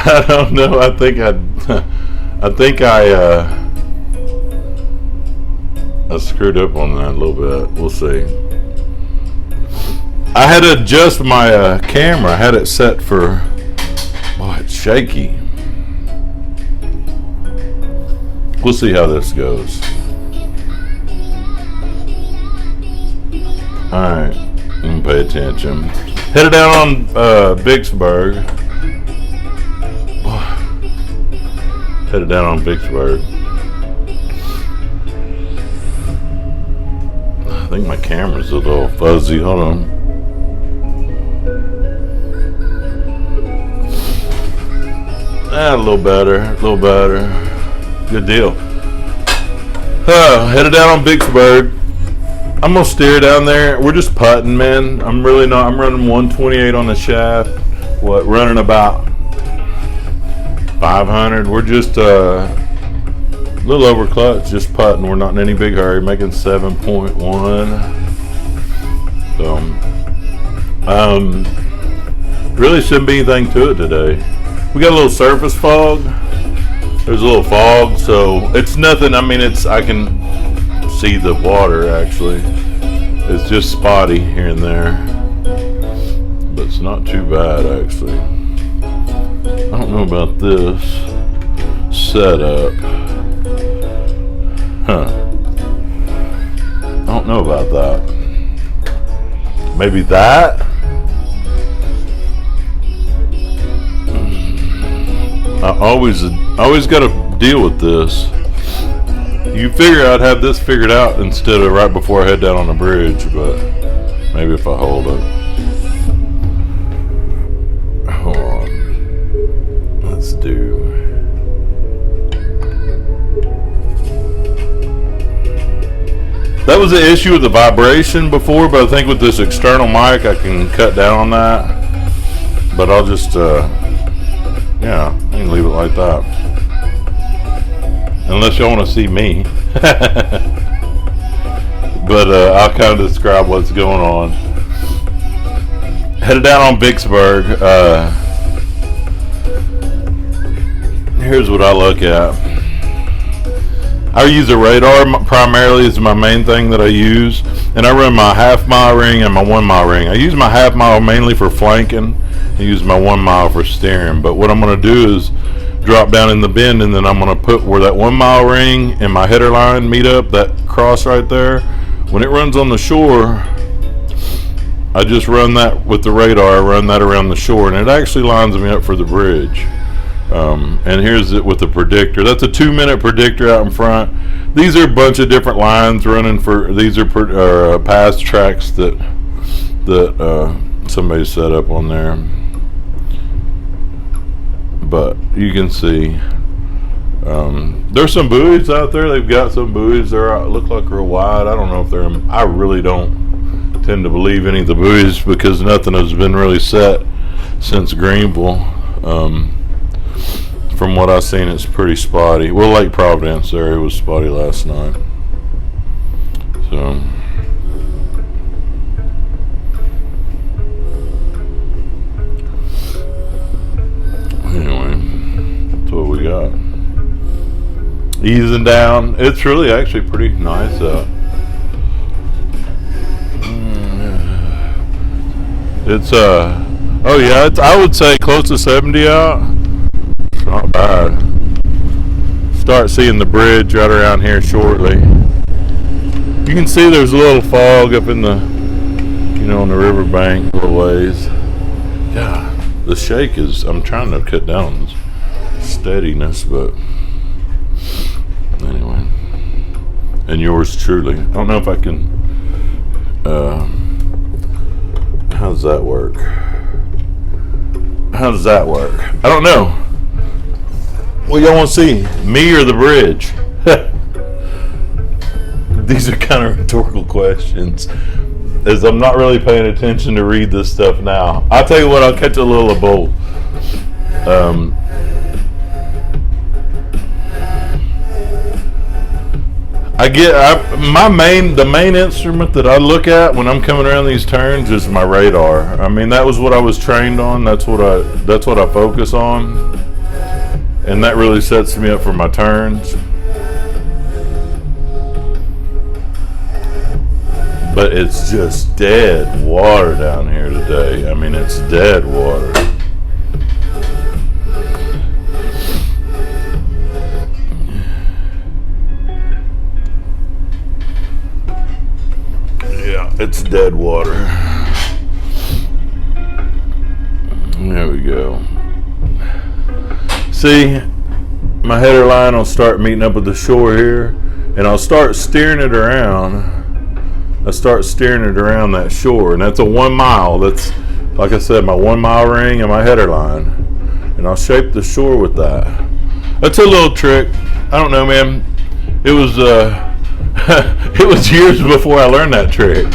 I don't know. I think I screwed up on that a little bit. We'll see. I had to adjust my camera. I had it set for. Boy, it's shaky. We'll see how this goes. Alright, I'm gonna pay attention. Headed down on Vicksburg. Headed down on Vicksburg. I think my camera's a little fuzzy. Hold on. A little better. A little better. Good deal. Headed down on Vicksburg. I'm gonna steer down there. We're just putting, man. I'm really not. I'm running 128 on the shaft. What? Running about 500. We're just a little over clutch, just putting. We're not in any big hurry. Making 7.1. So, really shouldn't be anything to it today. We got a little surface fog. There's a little fog, so it's nothing. I mean, I can see the water actually. It's just spotty here and there, but it's not too bad actually. I don't know about this setup. I don't know about that. Maybe that. I always got to deal with this. You figure I'd have this figured out instead of right before I head down on the bridge, but maybe if I hold it. Hold on. Let's do. That was the issue with the vibration before, but I think with this external mic I can cut down on that. But I'll just, yeah, I can leave it like that. Unless you want to see me. But I'll kind of describe what's going on. Headed down on Vicksburg. Here's what I look at. I use a radar primarily is my main thing that I use. And I run my half-mile ring and my 1 mile ring. I use my half-mile mainly for flanking. I use my 1 mile for steering. But what I'm going to do is drop down in the bend, and then I'm going to put where that 1 mile ring and my header line meet up, that cross right there. When it runs on the shore, I just run that with the radar. I run that around the shore, and it actually lines me up for the bridge. And here's it with the predictor. That's a 2-minute predictor out in front. These are a bunch of different lines running for. These are pass tracks that somebody set up on there. But you can see there's some buoys out there. They've got some buoys. They look like real wide. I don't know if they're. I really don't tend to believe any of the buoys because nothing has been really set since Greenville. From what I've seen, it's pretty spotty. Well, Lake Providence there, it was spotty last night. So. What we got easing down. It's really actually pretty nice out. It's oh yeah, I would say close to 70 out. It's not bad. Start seeing the bridge right around here shortly. You can see there's a little fog up in the, on the riverbank a little ways. Yeah, the shake is. I'm trying to cut down on this steadiness, but anyway. And yours truly. I don't know if I can. How does that work? How does that work? I don't know. What y'all want to see? Me or the bridge? These are kind of rhetorical questions, as I'm not really paying attention to read this stuff now. I'll tell you what, I'll catch a little of both. The main instrument that I look at when I'm coming around these turns is my radar. I mean, that was what I was trained on. That's what I focus on. and that really sets me up for my turns. But it's just dead water down here today. I mean, it's dead water. Yeah, it's dead water. There we go. See, my header line will start meeting up with the shore here, and I'll start steering it around. I start steering it around that shore, and that's a 1 mile. That's, like I said, my 1 mile ring and my header line, and I'll shape the shore with that. That's a little trick. I don't know, man. It was it was years before I learned that trick.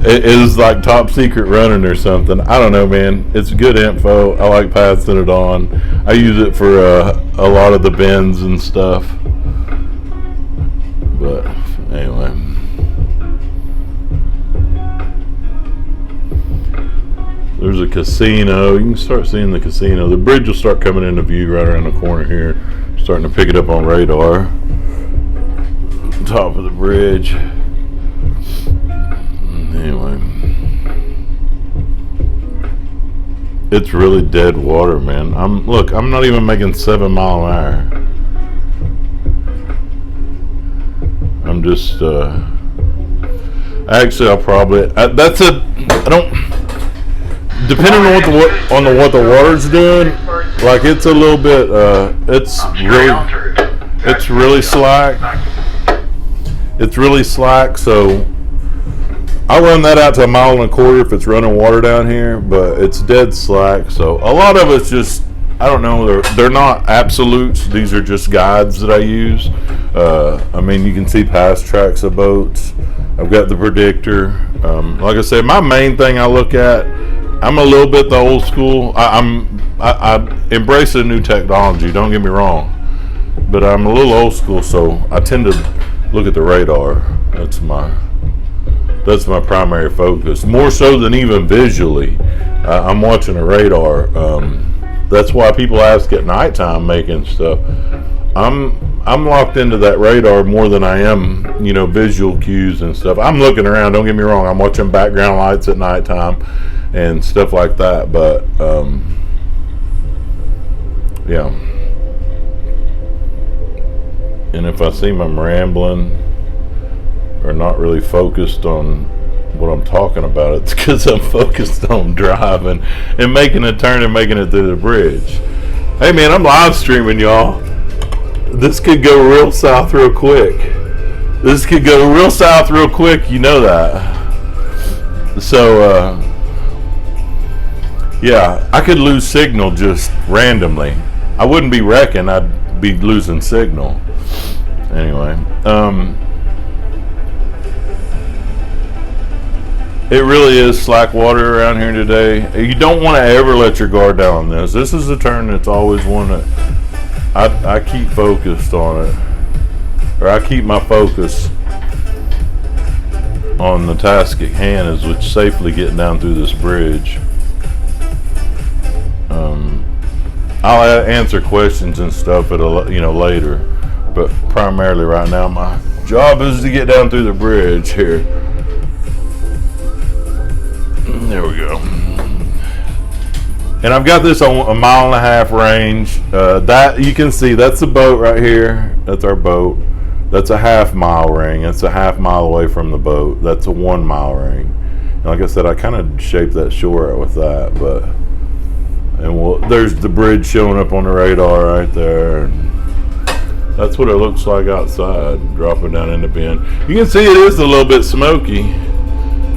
It was like top secret running or something. I don't know, man. It's good info. I like passing it on. I use it for a lot of the bends and stuff. But anyway. There's a casino. You can start seeing the casino. The bridge will start coming into view right around the corner here. Starting to pick it up on radar. Top of the bridge. Anyway, it's really dead water, man. I'm not even making 7 mile an hour. I'm just actually I'll probably depending on what the water's doing, like it's a little bit it's really slack. It's really slack, so I'll run that out to 1.25 miles if it's running water down here, but it's dead slack. So a lot of it's just, I don't know, they're not absolutes. These are just guides that I use. I mean, you can see past tracks of boats. I've got the predictor. Like I said, my main thing I look at, I'm a little bit the old school. I embrace the new technology, don't get me wrong, but I'm a little old school, so I tend to look at the radar. That's my primary focus, more so than even visually. I'm watching a radar. That's why people ask at nighttime making stuff. I'm locked into that radar more than I am, visual cues and stuff. I'm looking around, don't get me wrong. I'm watching background lights at nighttime and stuff like that. But yeah. And if I seem I'm rambling or not really focused on what I'm talking about, it's because I'm focused on driving and making a turn and making it through the bridge. Hey man, I'm live streaming, y'all. This could go real south real quick. You know that. So yeah, I could lose signal just randomly. I wouldn't be wrecking, I'd be losing signal. Anyway, it really is slack water around here today. You don't want to ever let your guard down on this. This is a turn that's always one that I keep focused on it, or I keep my focus on the task at hand, is which safely getting down through this bridge. I'll answer questions and stuff at later, but primarily right now my job is to get down through the bridge here. There we go. And I've got this on 1.5 mile range. That you can see, that's the boat right here. That's our boat. That's a 1/2 mile ring. It's a 1/2 mile away from the boat. That's a 1 mile ring. And like I said, I kind of shaped that shore out with that, but there's the bridge showing up on the radar right there. And that's what it looks like outside, dropping down in the bend. You can see it is a little bit smoky.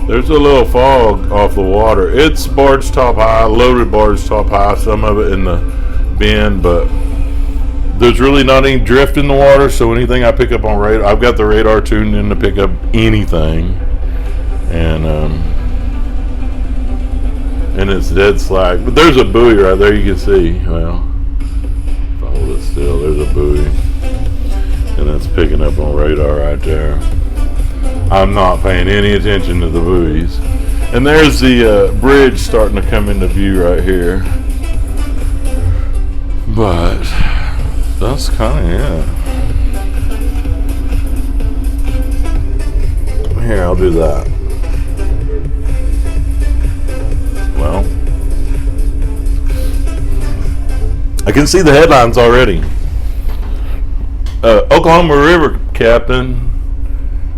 There's a little fog off the water. It's barge top high, loaded barge top high, some of it in the bend, but there's really not any drift in the water, so anything I pick up on radar, I've got the radar tuned in to pick up anything. And it's dead slack. But there's a buoy right there, you can see. Well, if I hold it still, there's a buoy. And that's picking up on radar right there. I'm not paying any attention to the buoys. And there's the bridge starting to come into view right here. But That's kind of, yeah. Here, I'll do that. Well, I can see the headlines already. Oklahoma River captain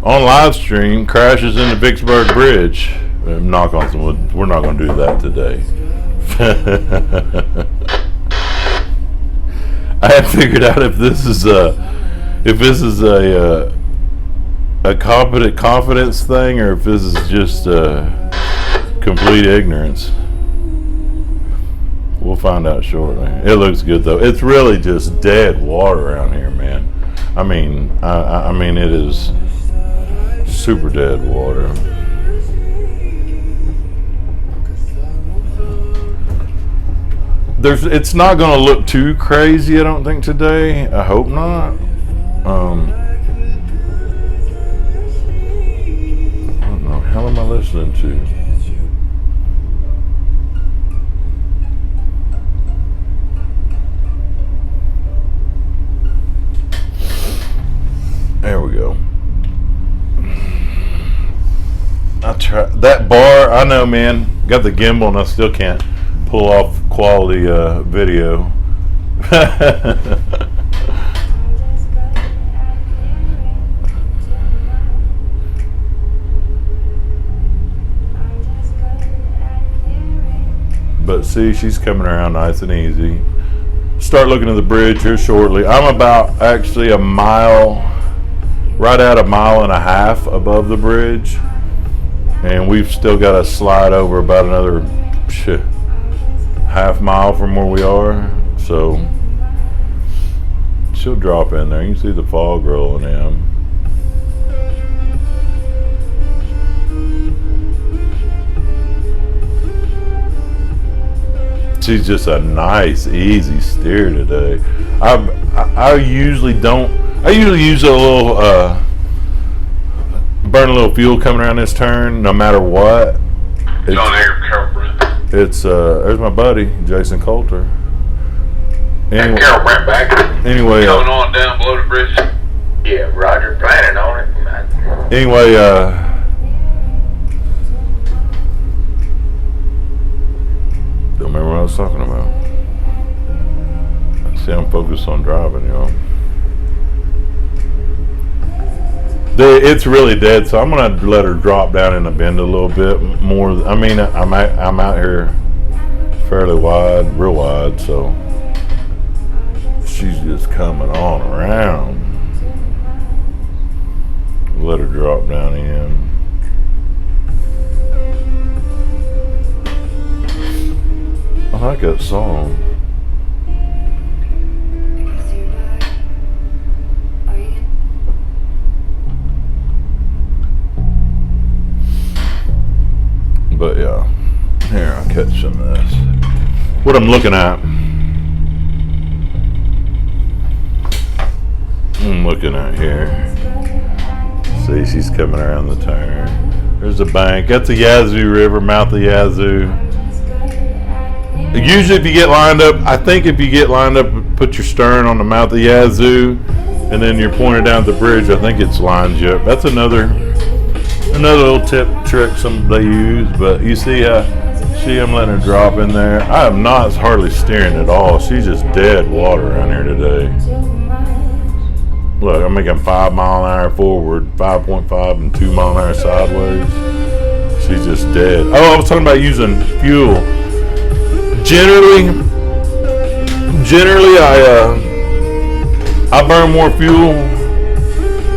on live stream crashes into Vicksburg Bridge. Knock on some wood. We're not going to do that today. I have figured out if this is a competent confidence thing, or if this is just complete ignorance. We'll find out shortly. It looks good though. It's really just dead water around here, man. I mean it is super dead water. It's not going to look too crazy, I don't think, today. I hope not. I don't know. What the hell am I listening to? There we go. I try that bar. I know, man. Got the gimbal and I still can't pull off quality video. But see, she's coming around nice and easy. Start looking at the bridge here shortly. I'm about actually a mile, right at a mile and a half above the bridge, and we've still got to slide over about another half mile from where we are, so she'll drop in there. You can see the fog rolling in. She's just a nice, easy steer today. I usually use a little burn a little fuel coming around this turn, no matter what. It's there's my buddy Jason Coulter. Anyway, Carol Brent back. Anyway, going on down below the bridge. Yeah, Roger, planning on it. Anyway, don't remember what I was talking about. See, I'm focused on driving, y'all. It's really dead, so I'm gonna let her drop down in the bend a little bit more. I mean, I'm out here fairly wide, real wide, so she's just coming on around. Let her drop down in. I like that song. But yeah, here, I'll catch some of this. What I'm looking at, here. See, she's coming around the turn. There's a bank. That's the Yazoo River, mouth of Yazoo. Usually if you get lined up, I think if you get lined up, put your stern on the mouth of Yazoo, and then you're pointed down the bridge, I think it's lines you up. That's another little tip trick they use. But you see I'm letting her drop in there. I am not hardly steering at all. She's just dead water around here today. Look, I'm making 5 mile an hour forward, 5.5 and 2 mile an hour sideways. She's just dead. Oh, I was talking about using fuel. Generally I burn more fuel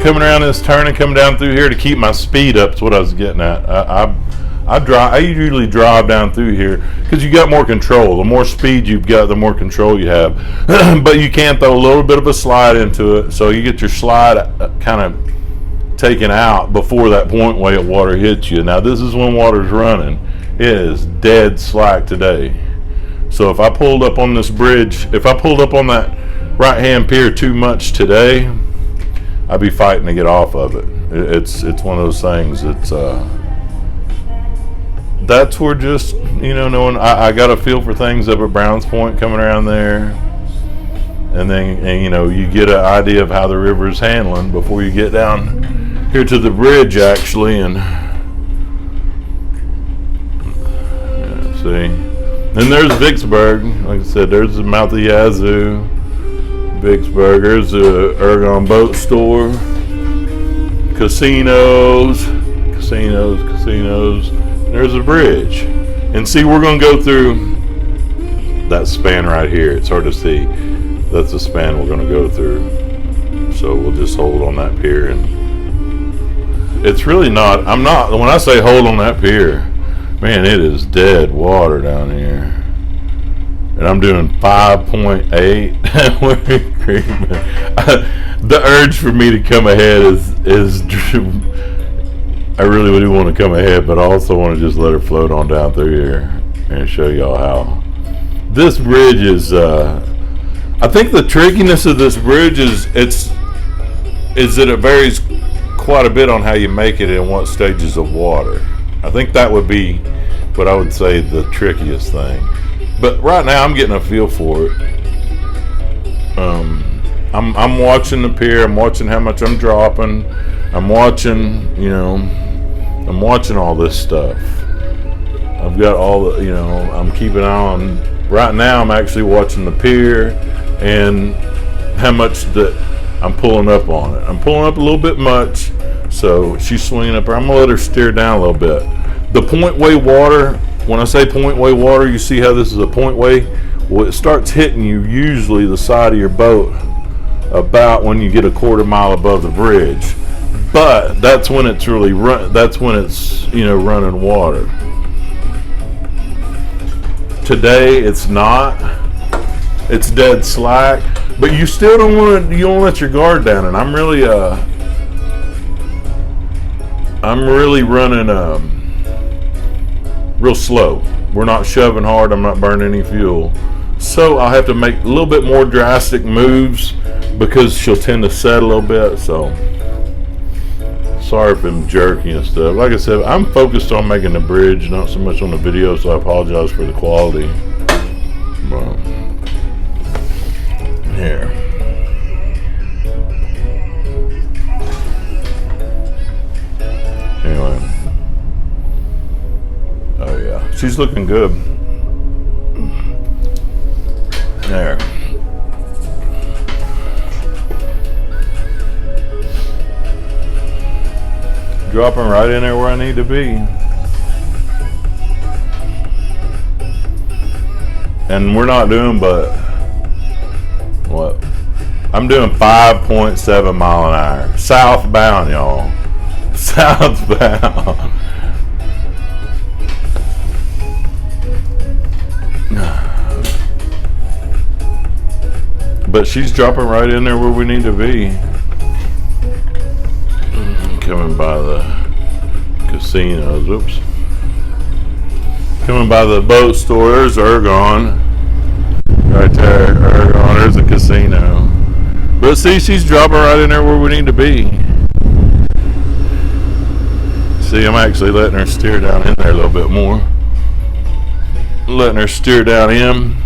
coming around this turn and coming down through here to keep my speed up. That's what I was getting at. I usually drive down through here because you got more control. The more speed you've got, the more control you have. But you can throw a little bit of a slide into it, so you get your slide kind of taken out before that point where water hits you. Now this is when water's running. It is dead slack today. So if I pulled up on this bridge, if I pulled up on that right-hand pier too much today, I'd be fighting to get off of it. It's one of those things. That's where just, knowing I got a feel for things up at Browns Point coming around there. and then you get an idea of how the river is handling before you get down here to the bridge actually. And see, then there's Vicksburg. Like I said, there's the mouth of the Yazoo. Vicksburg, there's the Ergon boat store, casinos. There's a bridge. And see, we're going to go through that span right here. It's hard to see. That's the span we're going to go through. So we'll just hold on that pier. And it's really not, when I say hold on that pier, man, it is dead water down here. And I'm doing 5.8. The urge for me to come ahead is I really would want to come ahead, but I also want to just let her float on down through here and show y'all how this bridge is. I think the trickiness of this bridge is that it varies quite a bit on how you make it and what stages of water. I think that would be what I would say the trickiest thing. But right now I'm getting a feel for it. I'm watching the pier. I'm watching how much I'm dropping. I'm watching, I'm watching all this stuff. I've got all the, I'm keeping an eye on. Right now I'm actually watching the pier and how much that I'm pulling up on it. I'm pulling up a little bit much, so she's swinging up. I'm gonna let her steer down a little bit. The point way water. When I say point way water, you see how this is a point way? Well, it starts hitting you usually the side of your boat about when you get a quarter mile above the bridge. But that's when it's really running water. Today it's not. It's dead slack, but you still don't want to let your guard down. And I'm really running real slow. We're not shoving hard. I'm not burning any fuel. So I'll have to make a little bit more drastic moves because she'll tend to set a little bit. So sorry if I'm jerky and stuff. Like I said, I'm focused on making the bridge, not so much on the video, so I apologize for the quality. But here. Anyway. Oh yeah, she's looking good. There. Dropping right in there where I need to be. And we're not doing but what? I'm doing 5.7 mile an hour. Southbound, y'all. Southbound. But she's dropping right in there where we need to be. Coming by the casinos. Oops. Coming by the boat store. There's Ergon. Right there. Ergon. There's a casino. But see, she's dropping right in there where we need to be. See, I'm actually letting her steer down in there a little bit more. Letting her steer down in.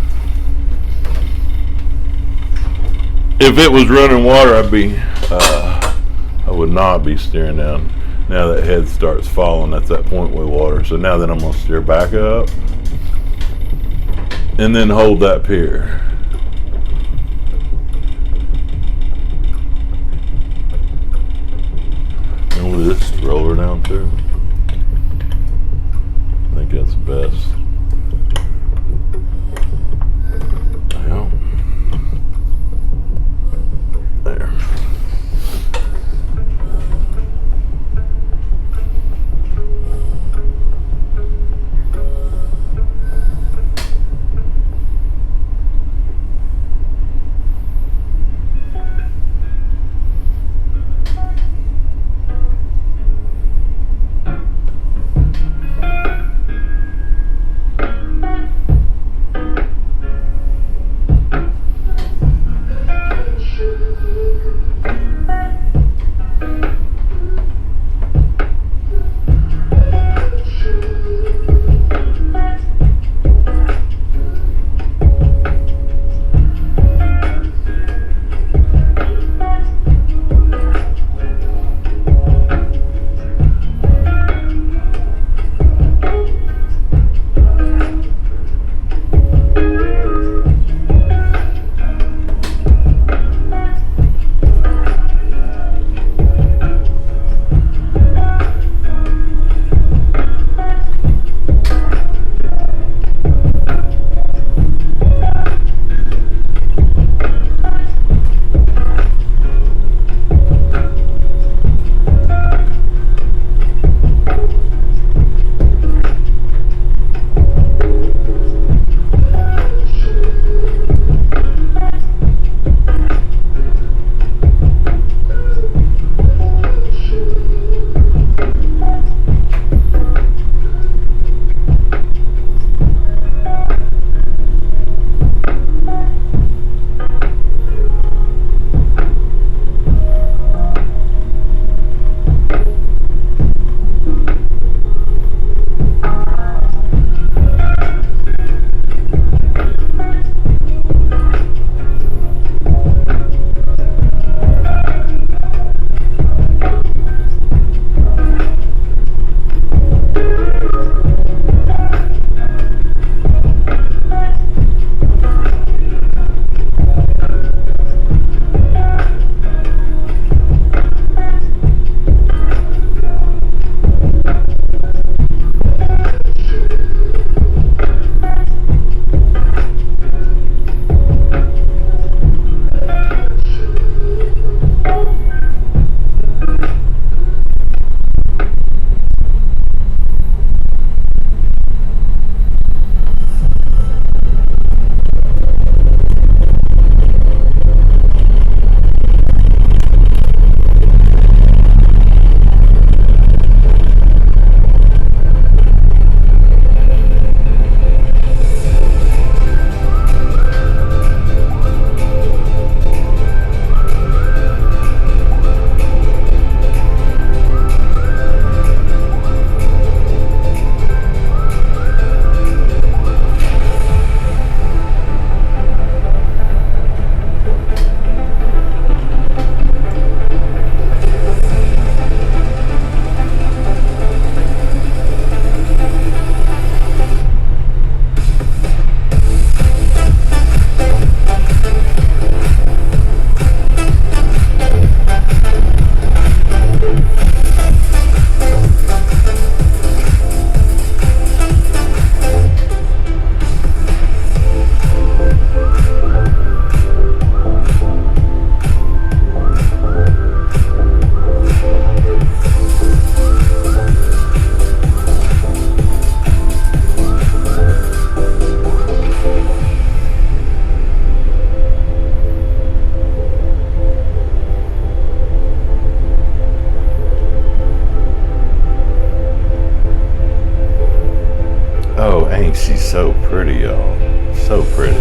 If it was running water, I would not be steering down. Now that head starts falling, that's that point way water. So now then I'm gonna steer back up and then hold that pier. And we'll just roll her down too. I think that's best. Yeah. There. Oh, ain't she so pretty, y'all? So pretty.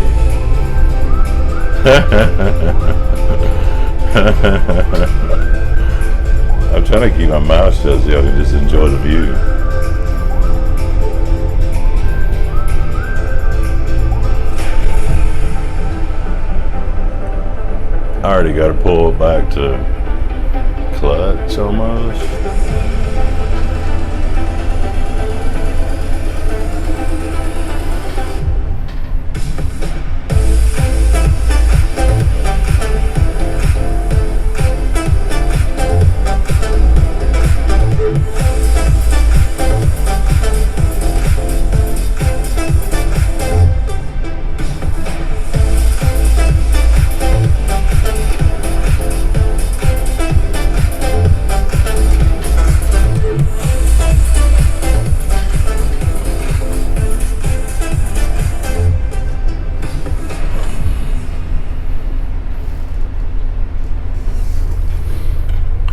I'm trying to keep my mouth shut so y'all can just enjoy the view. I already got to pull it back to clutch almost.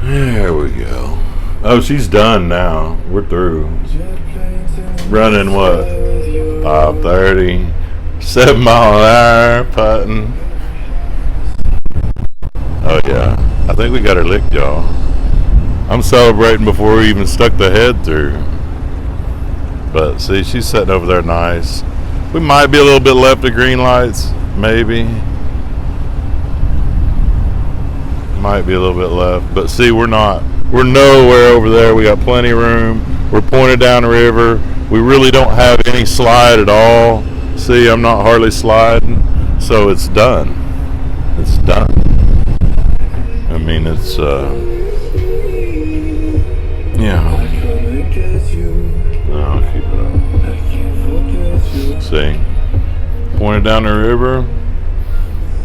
There we go. Oh, she's done now. We're through. Running what? 5:30. 7 mile an hour putting. Oh yeah. I think we got her licked, y'all. I'm celebrating before we even stuck the head through. But see, she's sitting over there nice. We might be a little bit left of green lights. Maybe. Might be a little bit left, but see, we're not. We're nowhere over there. We got plenty of room. We're pointed down the river. We really don't have any slide at all. See, I'm not hardly sliding, so it's done. It's done. I mean, it's yeah. No, I'll keep it up. See, pointed down the river.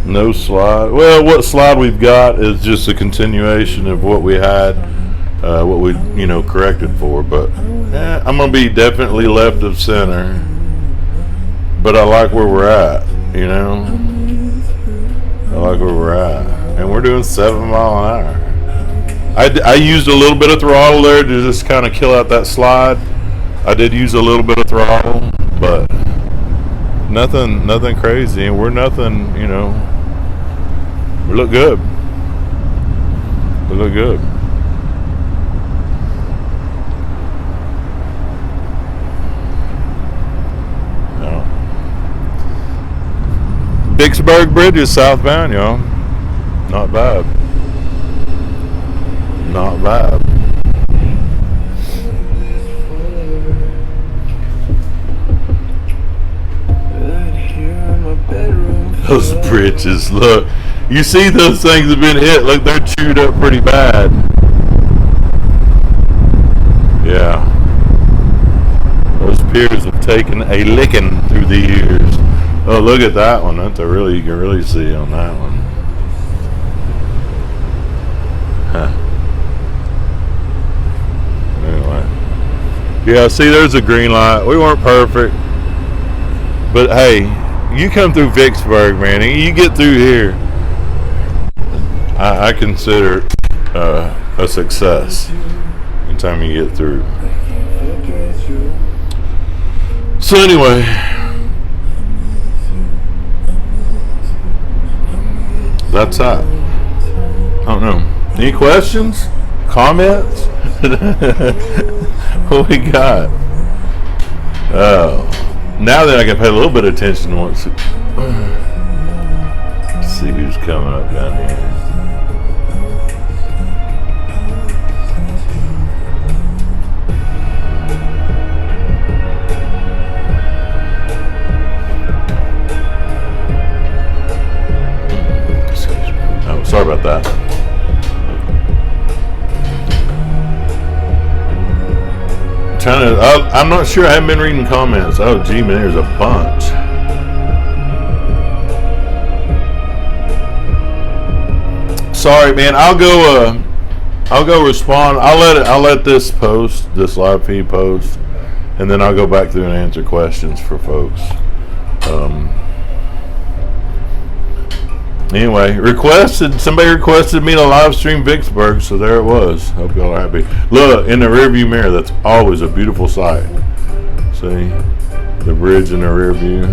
No slide. Well, what slide we've got is just a continuation of what we had, what we, corrected for. But I'm going to be definitely left of center. But I like where we're at, I like where we're at. And we're doing 7 mile an hour. I used a little bit of throttle there to just kind of kill out that slide. I did use a little bit of throttle, but nothing crazy. And we're nothing, we look good. We look good. No. Vicksburg Bridge is southbound, y'all. Not bad. Not bad. Those bridges, look. You see those things have been hit. Look, they're chewed up pretty bad. Yeah. Those piers have taken a licking through the years. Oh, look at that one. You can really see on that one. Huh. Anyway. Yeah, see, there's a green light. We weren't perfect. But hey, you come through Vicksburg, man, and you get through here, I consider it a success anytime you get through. So anyway, that's that. I don't know. Any questions? Comments? What we got? Now that I can pay a little bit of attention once. See who's coming up down here. Oh, sorry about that. I'm not sure. I haven't been reading comments. Oh, gee, man, there's a bunch. Sorry, man. I'll go respond. I'll let this live feed post, and then I'll go back through and answer questions for folks. Anyway, somebody requested me to live stream Vicksburg, so there it was. Hope y'all are happy. Look, in the rearview mirror, that's always a beautiful sight. See? The bridge in the rear view.